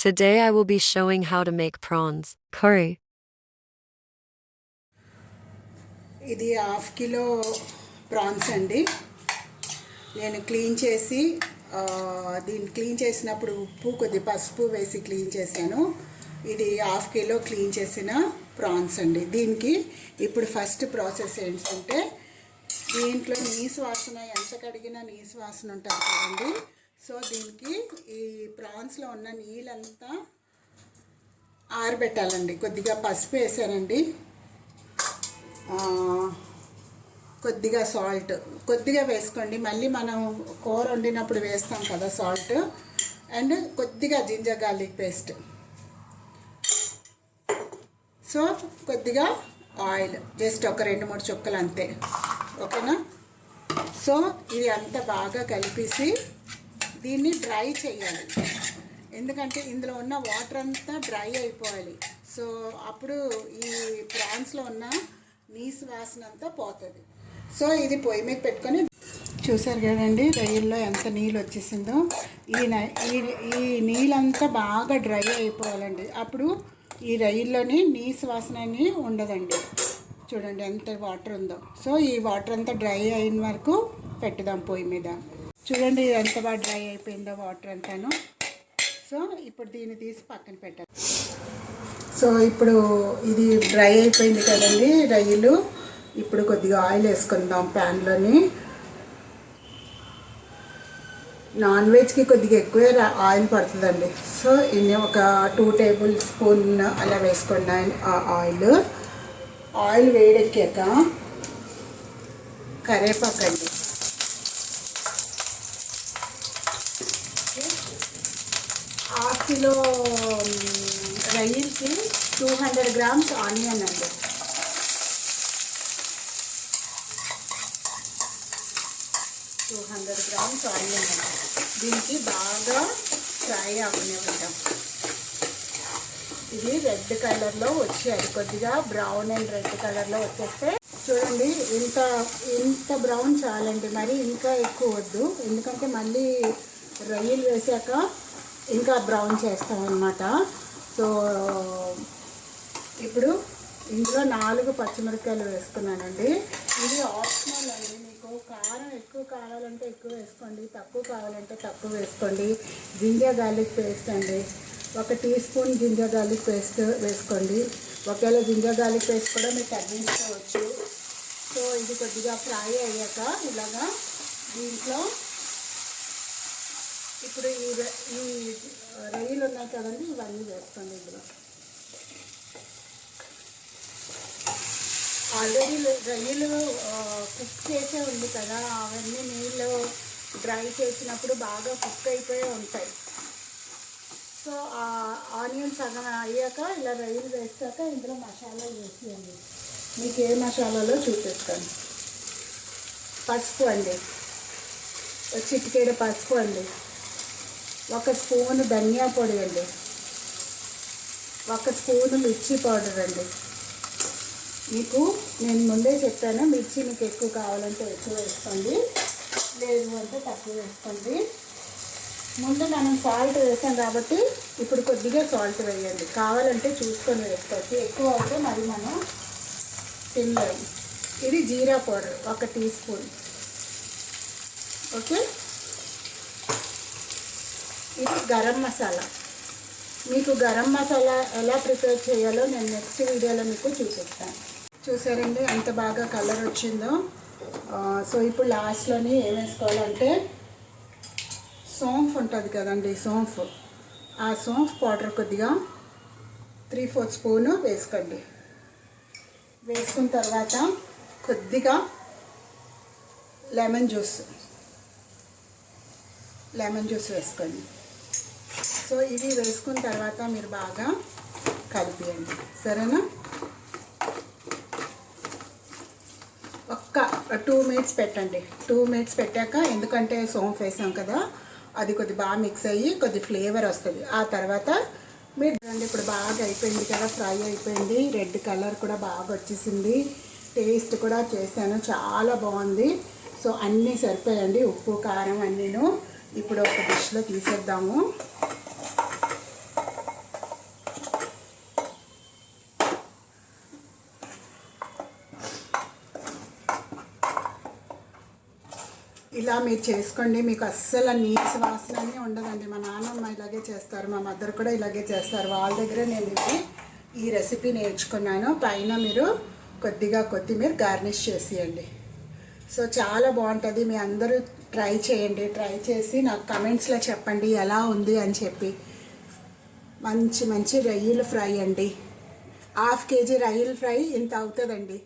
Today I will be showing how to make prawns curry. ఇది half kilo prawns అండి. నేను clean చేసి దీన్ని క్లీన్ చేసినప్పుడు ఉప్పు కొద్ది పసుపు వేసి క్లీన్ చేశాను. ఇది హాఫ్ కిలో క్లీన్ చేసిన ప్రాన్స్ అండి. దీనికి ఇప్పుడు ఫస్ట్ ప్రాసెస్ ఏంటంటే దీంట్లో నీసు వాసన, ఎంత కడిగినా నీసు వాసన ఉంటుంది కదండి. సో దీనికి ఈ ప్రాన్స్లో ఉన్న నీళ్ళంతా ఆరబెట్టాలండి. కొద్దిగా పసుపు వేసానండి, కొద్దిగా సాల్ట్ కొద్దిగా వేసుకోండి. మళ్ళీ మనం కూర వండినప్పుడు వేస్తాం కదా సాల్ట్. అండ్ కొద్దిగా జింజర్ గార్లిక్ పేస్ట్. సో కొద్దిగా ఆయిల్, జస్ట్ ఒక 2-3 చుక్కలు అంతే, ఓకేనా. సో ఇది అంతా బాగా కలిపేసి దీన్ని డ్రై చేయాలి. ఎందుకంటే ఇందులో ఉన్న వాటర్ అంతా డ్రై అయిపోవాలి. సో అప్పుడు ఈ ప్రాన్స్లో ఉన్న నీసు వాసన అంతా పోతుంది. సో ఇది పొయ్యి మీద పెట్టుకొని చూసారు కదండి, రొయ్యల్లో ఎంత నీళ్ళు వచ్చేసిందో. ఈ నీళ్ళంతా బాగా డ్రై అయిపోవాలండి. అప్పుడు ఈ రొయ్యల్లోని నీసు వాసన అని ఉండదండి. చూడండి ఎంత వాటర్ ఉందో. సో ఈ వాటర్ అంతా డ్రై అయిన వరకు పెట్టుదాం పొయ్యి మీద. చూడండి ఎంత బాగా డ్రై అయిపోయిందో వాటర్ అంతాను. సో ఇప్పుడు దీన్ని తీసి పక్కన పెట్టాలి. సో ఇప్పుడు ఇది డ్రై అయిపోయింది కదండి రొయ్యలు. ఇప్పుడు కొద్దిగా ఆయిల్ వేసుకుందాం ప్యాన్లోని. నాన్ వెజ్కి కొద్దిగా ఎక్కువే ఆయిల్ పడుతుందండి. సో ఇది ఒక 2 టేబుల్ స్పూన్ అలా వేసుకోండి ఆయిల్ వేడెక్కాక కరివేపాకు అండి. హాఫ్ కిలో రొయ్యలకి 200 గ్రామ్స్ ఆనియన్ అండి. దీనికి బాగా ఫ్రై అవ్వనివ్వడం. ఇది రెడ్ కలర్లో వచ్చేయాలి, కొద్దిగా బ్రౌన్ అండ్ రెడ్ కలర్లో వచ్చేస్తే చూడండి. ఇంత బ్రౌన్ చాలండి, మరి ఇంకా ఎక్కువ వద్దు. ఎందుకంటే మళ్ళీ రొయ్యలు వేసాక ఇంకా బ్రౌన్ చేస్తామన్నమాట. సో ఇప్పుడు ఇందులో 4 పచ్చిమిరపకాయలు వేసుకున్నానండి. ఇది ఆప్షనల్ అండి. మీకు కారం ఎక్కువ కావాలంటే ఎక్కువ వేసుకోండి, తక్కువ కావాలంటే తక్కువ వేసుకోండి. జింజర్ గార్లిక్ పేస్ట్ అండి, 1 teaspoon ginger garlic paste వేసుకోండి. ఒకవేళ జింజర్ గార్లిక్ పేస్ట్ కూడా మీరు తగ్గించుకోవచ్చు. సో ఇది కొద్దిగా ఫ్రై అయ్యాక ఇలాగా దీంట్లో ఇప్పుడు ఈ రొయ్యలు ఉన్నాయి కదండి, ఇవన్నీ వేసుకోండి. ఇందులో ఆల్రెడీ రొయ్యలు కుక్ చేసే ఉంది కదా, అవన్నీ నీళ్ళు డ్రై చేసినప్పుడు బాగా కుక్ అయిపోయి ఉంటాయి. సో ఆనియన్ సగం అయ్యాక ఇలా రొయ్యలు వేసాక ఇందులో మసాలా వేసేయండి. మీకు ఏ మసాలాలో చూపిస్తాను. పసుపు అండి, చిటికెడు పసుపు అండి, 1 స్పూను ధనియా పొడి అండి, 1 స్పూను మిర్చి పౌడర్ అండి. మీకు నేను ముందే చెప్పాను, మిర్చి మీకు ఎక్కువ కావాలంటే ఎక్కువ వేసుకోండి, లేదు అంటే తక్కువ వేసుకోండి. ముందు మనం సాల్ట్ వేసాం కాబట్టి ఇప్పుడు కొద్దిగా సాల్ట్ వేయండి. కావాలంటే చూసుకొని వేసుకోవచ్చు, ఎక్కువ అయితే మరి మనం తినలేము. ఇది జీరా పౌడర్ 1 టీ స్పూన్, ఓకే. ఇది గరం మసాలా. మీకు గరం మసాలా ఎలా ప్రిపేర్ చేయాలో నేను నెక్స్ట్ వీడియోలో మీకు చూపిస్తాను. చూసారండి ఎంత బాగా కలర్ వచ్చిందో. సో ఇప్పుడు లాస్ట్లోని ఏం వేసుకోవాలంటే సోంఫ్ ఉంటుంది కదండి, సోంఫ్. ఆ సోంఫ్ పౌడర్ కొద్దిగా 3/4 స్పూను వేసుకోండి. వేసుకున్న తర్వాత కొద్దిగా లెమన్ జ్యూస్ వేసుకోండి. సో ఇది వేసుకున్న తర్వాత మీరు బాగా కలిపియండి, సరేనా. ఒక్క 2 మినిట్స్ పెట్టండి. 2 మినిట్స్ పెట్టాక, ఎందుకంటే సోంఫ్ వేసాం కదా, అది కొద్ది బాగా మిక్స్ అయ్యి కొద్ది ఫ్లేవర్ వస్తుంది. ఆ తర్వాత మీరు చూడండి, ఇప్పుడు బాగా అయిపోయింది కదా, ఫ్రై అయిపోయింది, రెడ్ కలర్ కూడా బాగా వచ్చేసింది. టేస్ట్ కూడా చేశాను, చాలా బాగుంది. సో అన్నీ సరిపోయండి, ఉప్పు కారం అన్నీను. ఇప్పుడు ఒక డిష్లో తీసేద్దాము. ఇలా మీరు చేసుకోండి, మీకు అస్సలు నీసు వాసన అని ఉండదండి. మా నాన్నమ్మ ఇలాగే చేస్తారు, మా మదర్ కూడా ఇలాగే చేస్తారు. వాళ్ళ దగ్గరే నేను ఈ రెసిపీ నేర్చుకున్నాను. పైన మీరు కొద్దిగా కొత్తిమీర గార్నిష్ చేసేయండి. సో చాలా బాగుంటుంది. మీ అందరూ ట్రై చేయండి. ట్రై చేసి నాకు కమెంట్స్లో చెప్పండి ఎలా ఉంది అని చెప్పి. మంచి మంచి రొయ్యల ఫ్రై అండి. 1/2 kg రొయ్యల ఫ్రై ఇంత అవుతుందండి.